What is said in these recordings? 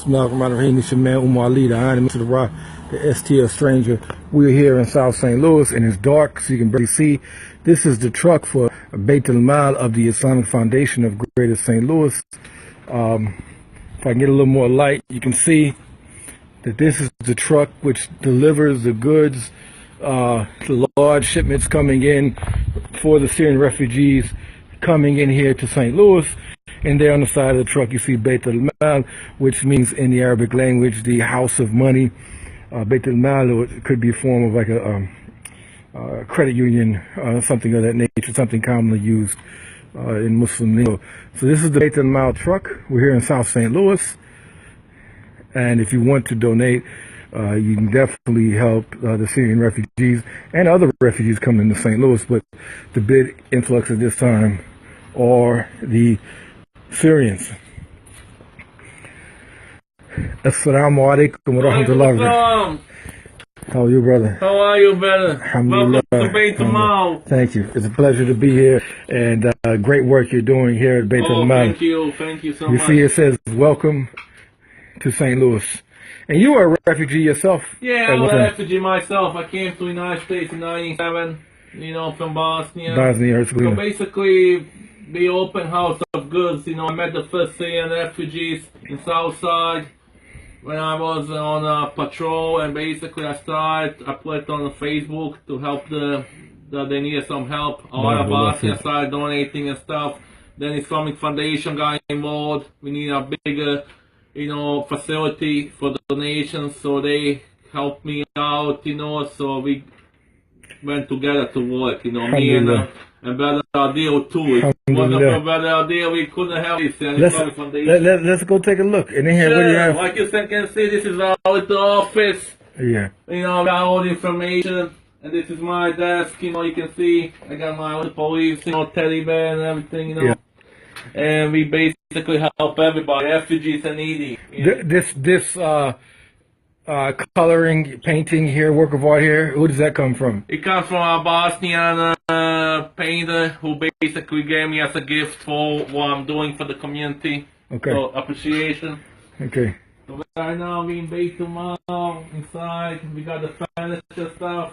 Bismillahirrahmanirrahim. It's your man Umar, the Iron to the Rock, the STL Stranger. We're here in South St. Louis and it's dark so you can barely see. This is the truck for Beit al-Mal of the Islamic Foundation of Greater St. Louis. If I can get a little more light, you can see that this is the truck which delivers the goods, the large shipments coming in for the Syrian refugees coming in here to St. Louis. And there on the side of the truck you see Beit al-Mal, which means in the Arabic language the house of money. Beit al-Mal could be a form of like a credit union, something of that nature, something commonly used in Muslim lingo. So this is the Beit al-Mal truck. We're here in South St. Louis, and if you want to donate, you can definitely help the Syrian refugees and other refugees coming to St. Louis, but the big influx at this time are the Syrians. Assalamu alaikum wa rahmatullahi wa barakatuh. How are you, brother? How are you, brother? Welcome to Beit al-Mal. Thank you. It's a pleasure to be here, and great work you're doing here at Beit al-Mal. Thank you so much. You see it says, welcome to St. Louis. And you are a refugee yourself? Yeah, I'm a refugee myself. I came to the United States in 1997, from Bosnia. Bosnia-Herzegovina. So basically, the open house of goods, I met the first Syrian refugees in Southside when I was on a patrol, and basically I put it on Facebook to help they needed some help. A lot of Bosnia started donating and stuff. Then the Islamic Foundation got involved. We need a bigger, facility for donations, so they helped me out, so we went together to work, me and Brother Adil too. It wasn't for Brother Adil, we couldn't help this. Let's go take a look. And in here, what do you have? Like you can see, this is our little office. Yeah. We got all the information. And this is my desk, you can see. I got my little police, teddy bear and everything, Yeah. And we basically help everybody, refugees and needy. This coloring, painting here, work of art here, who does that come from? It comes from a Bosnian painter who basically gave me as a gift for what I'm doing for the community. Okay. So appreciation. Okay. So right now we in Beit al-Mal inside. We got the furniture stuff.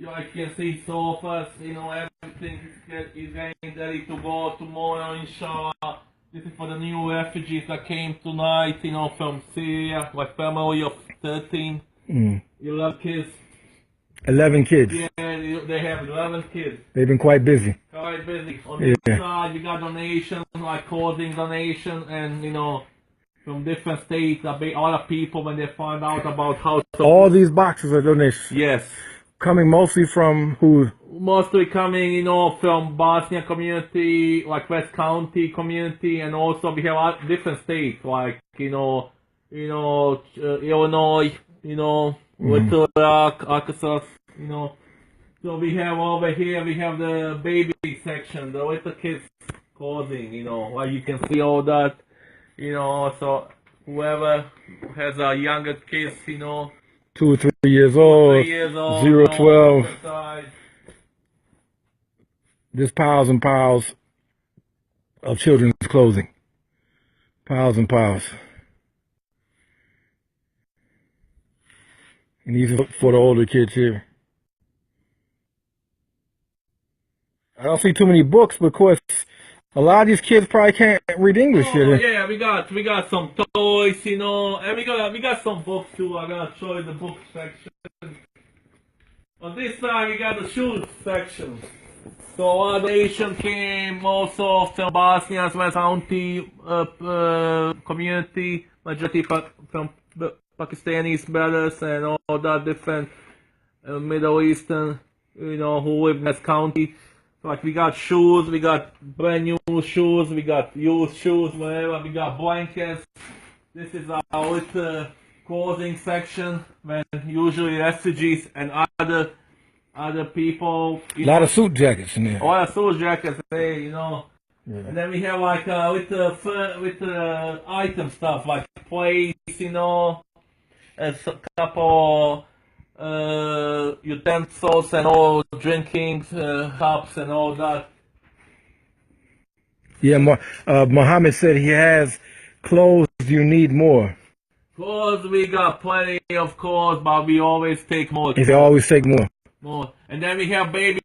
I can see sofas, everything is getting ready to go tomorrow, inshallah. This is for the new refugees that came tonight, from Syria. My family of 13, 11 kids. 11 kids? Yeah, they have 11 kids. They've been quite busy. Quite busy. On the side, we got donations, like clothing donation, and, from different states, a lot of people, when they find out about how... All these boxes are donations? Yes. Coming mostly from who? Mostly coming, from Bosnia community, like West County community, and also we have different states, like, Illinois, Little Rock, Arkansas, So we have over here, we have the baby section, the little kids clothing, like you can see all that, so whoever has a younger kids, 2 or 3 years old, 0 to 12. There's piles and piles of children's clothing. Piles and piles. And these are for the older kids here. I don't see too many books, but of course, a lot of these kids probably can't read English here. Yeah, we got some toys, and we got some books too. I'm gonna show you the book section. On this side, we got the shoes section. So our nation came also from Bosnia's West County community, majority from Pakistanis brothers and all that different Middle Eastern, who live in West County. Like we got shoes, we got brand new shoes, we got used shoes, whatever, we got blankets. This is our little clothing section when usually refugees and other people. A lot of suit jackets in there. A lot of suit jackets, Yeah. And then we have like little item stuff like plates, and a couple utensils and all drinking cups and all that. Yeah, Muhammad said he has clothes do you need more? Clothes we got plenty of clothes, but we always take more. If they always take more. More. And then we have baby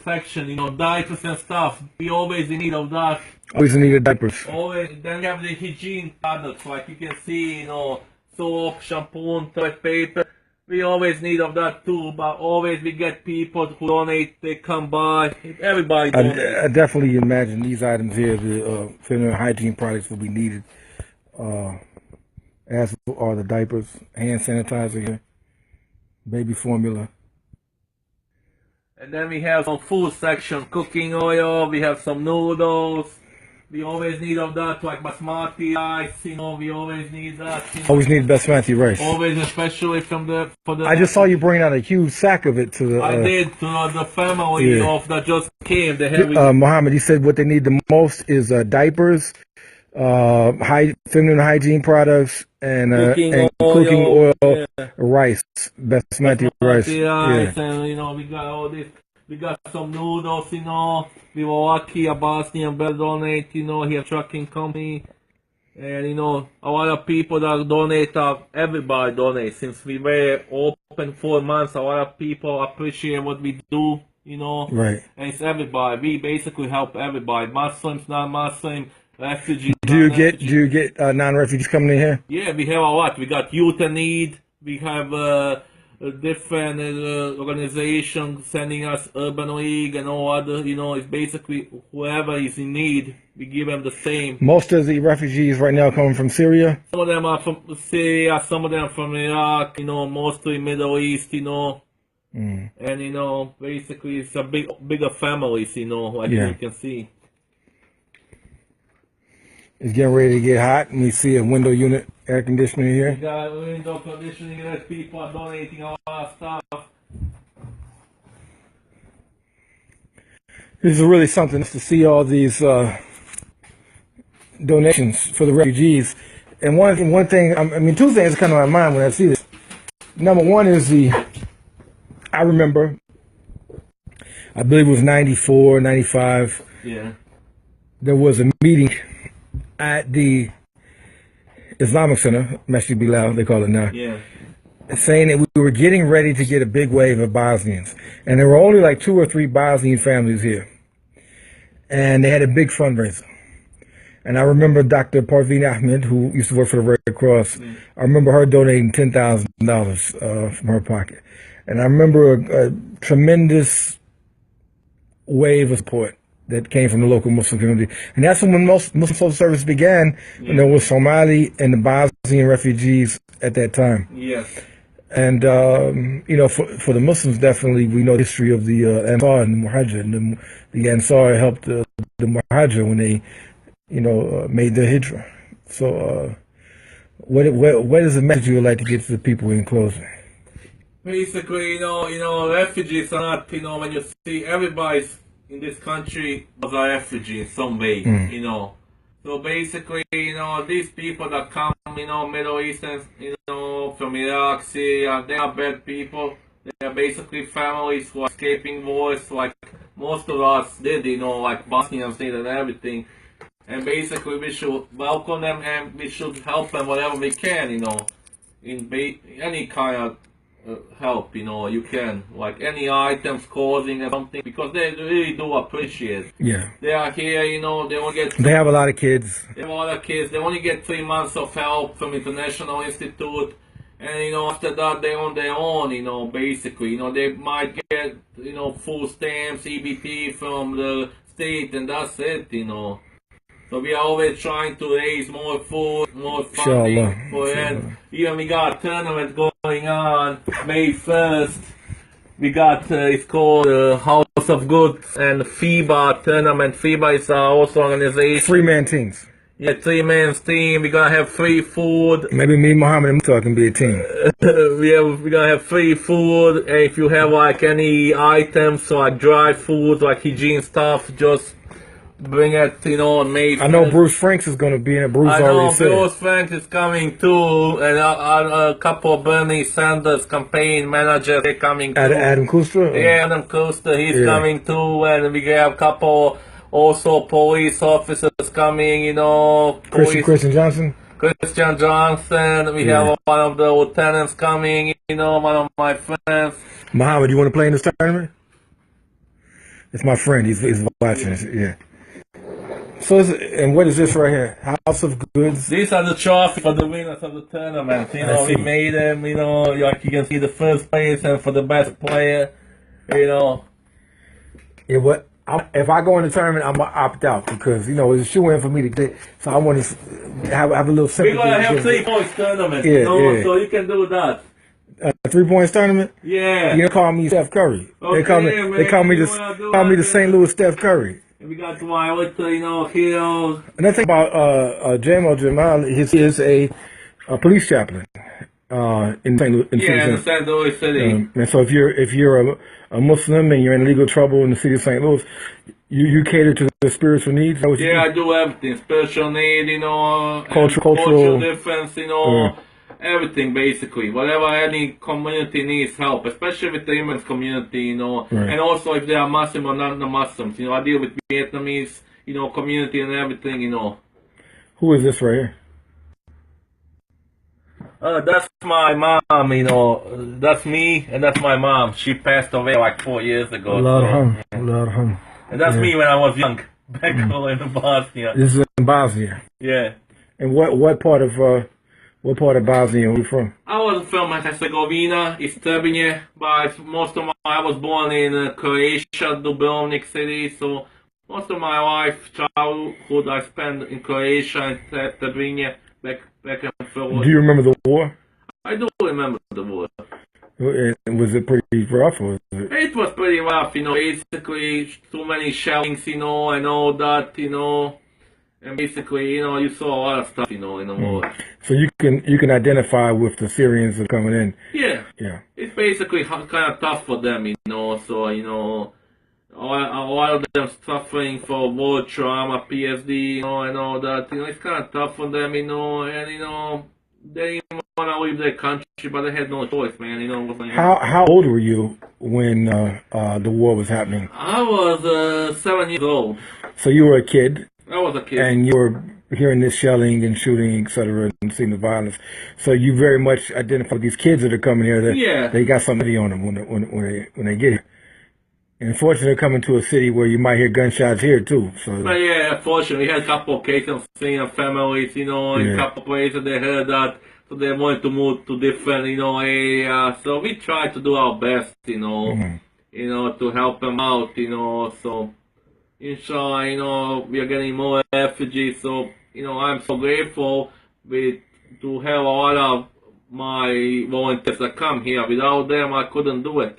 section, you know, diapers and stuff. We always in need of that. Always in need of diapers. Always. Then we have the hygiene products, like you can see, you know, soap, shampoo, toilet paper. We always need of that too, but always we get people who donate, they come by. Everybody donates. I definitely imagine these items here, the feminine hygiene products will be needed. As are the diapers, hand sanitizer here, baby formula. And then we have some food section, cooking oil, we have some noodles. We always need of that, like basmati rice, you know, we always need that. You know. Always need basmati rice. Always, especially for the... I just saw you bring out a huge sack of it to the... I did, to the family of that just came. They had Mohammed, you said what they need the most is diapers, feminine hygiene products, and cooking oil, rice, basmati rice. And you know, we got all this. We got some noodles, you know. We were lucky a Bosnian bear donate, you know, here trucking company. And you know, a lot of people that donate, everybody donates. Since we were open 4 months, a lot of people appreciate what we do, you know. Right. And it's everybody. We basically help everybody. Muslims, non-Muslim, refugees. Do you get non-refugees coming in here? Yeah, we have a lot. We got youth in need. We have different organizations sending us Urban League and all other. You know, it's basically whoever is in need, we give them the same. Most of the refugees right now coming from Syria? Some of them are from Syria, some of them from Iraq, you know, mostly Middle East, you know. And, you know, basically it's a bigger families, you know, like you can see. It's getting ready to get hot, and we see a window unit air conditioner here. We got window conditioning, there's people are donating a lot of stuff. This is really something to see all these donations for the refugees. And one thing, I mean, two things come to my mind when I see this. Number one is I remember, I believe it was 94, 95. Yeah. There was a meeting at the Islamic Center, Masjid Bilal, they call it now, saying that we were getting ready to get a big wave of Bosnians. And there were only like 2 or 3 Bosnian families here. And they had a big fundraiser. And I remember Dr. Parveen Ahmed, who used to work for the Red Cross, I remember her donating $10,000 from her pocket. And I remember a tremendous wave of support that came from the local Muslim community. And that's when Muslim Social Service began, when there was Somali and the Bosnian refugees at that time. Yes. And, you know, for the Muslims, definitely, we know the history of the Ansar and the Muhajir. And the Ansar helped the Muhajir when they, you know, made the Hijrah. So what is the message you would like to get to the people in closing? Basically, you know, refugees are not, you know, when you see everybody's in this country was a refugee in some way, you know. So basically, you know, these people that come, you know, Middle Eastern, you know, from Iraq, Syria, they are bad people. They are basically families who are escaping wars, like most of us did, you know, like Bosnians did and everything. And basically, we should welcome them and we should help them whatever we can, you know, in any kind of help, you know, you can, like any items, clothing or something, because they really do appreciate it. Yeah. They are here, you know, they only get... They have a lot of kids. They have a lot of kids. They only get 3 months of help from International Institute. And, you know, after that, they're on their own, you know, basically. You know, they might get, you know, food stamps, EBT from the state, and that's it, you know. So we are always trying to raise more food, more funding for it. Even we got a tournament going on May 1st. We got, it's called House of Good and FIBA tournament. FIBA is also organization. 3-man teams. Yeah, 3-man team. We're gonna have free food. Maybe me, Muhammad, and Musa can be a team. We're gonna have free food. And if you have like any items, so like dry food, like hygiene stuff, just bring it, you know, on May 1st. I know Bruce Franks is going to be in it. Bruce already said. Bruce Franks is coming too, and a couple of Bernie Sanders campaign managers, they're coming too. Adam Kuster? Yeah, Adam Kuster, he's coming too, and we have a couple also police officers coming, you know. Christian Johnson? Christian Johnson. We Yeah. have one of the lieutenants coming, one of my friends. Muhammad, you want to play in this tournament? It's my friend. He's watching. Yeah. So, and what is this right here? House of Goods. These are the trophies for the winners of the tournament. We made them, like you can see the first place and for the best player, Yeah, what? If I go in the tournament, I'm gonna opt out because it's a shoe-in for me to get. So I want to have a little sympathy. We're gonna have 3-point tournament, yeah. So you can do that. 3-point tournament? Yeah. You call me Steph Curry. Okay, they call me the St. Louis Steph Curry. And we got my little, heroes. Another thing about Jamal, he is a police chaplain in St. Louis. In St. Louis City. And so if you're a Muslim and you're in legal trouble in the city of St. Louis, you cater to the spiritual needs. I do everything. Spiritual need, cultural difference, everything basically. Whatever any community needs help, especially with the immigrant community, and also if they are Muslim or not Muslims. I deal with Vietnamese, community and everything, Who is this right here? That's my mom, that's me, and that's my mom. She passed away like 4 years ago. And that's me when I was young, back home in Bosnia. This is in Bosnia. Yeah. And what part of Bosnia are you from? I was from Herzegovina, East Trebinje, but I was born in Croatia, Dubrovnik city, so most of my life, childhood, I spent in Croatia and Trebinje, back and forth. Do you remember the war? I do remember the war. Was it pretty rough? Or was it? It was pretty rough, basically too many shellings, and all that, and basically, you saw a lot of stuff, in the war. So you can identify with the Syrians that are coming in. Yeah. It's basically kind of tough for them, so, a lot of them suffering for war trauma, PSD, and all that, it's kind of tough for them, and, they didn't want to leave their country, but they had no choice, man, How old were you when the war was happening? I was 7 years old. So you were a kid? I was a kid. And you were hearing this shelling and shooting, etc., and seeing the violence. So you very much identify with these kids that are coming here. They got somebody on them when they get here. And unfortunately, they're coming to a city where you might hear gunshots here too. So. But yeah, unfortunately, we had a couple of cases of seeing families, in a couple of places they heard that, so they wanted to move to different, areas. So we tried to do our best, to help them out, so. Inshallah, we are getting more refugees, so, I'm so grateful to have a lot of my volunteers that come here. Without them, I couldn't do it,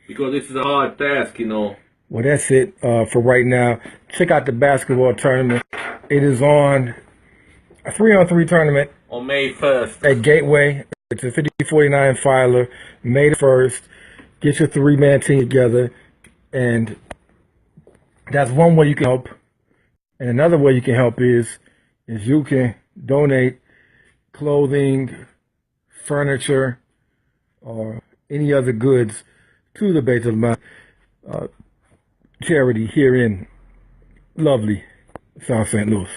because this is a hard task, Well, that's it for right now. Check out the basketball tournament. It is on a 3-on-3 tournament. On May 1st. At Gateway. It's a 50-49 filer. May the 1st. Get your 3-man team together, and that's one way you can help. And another way you can help is you can donate clothing, furniture, or any other goods to the Beit al-Mal charity here in lovely South St. Louis.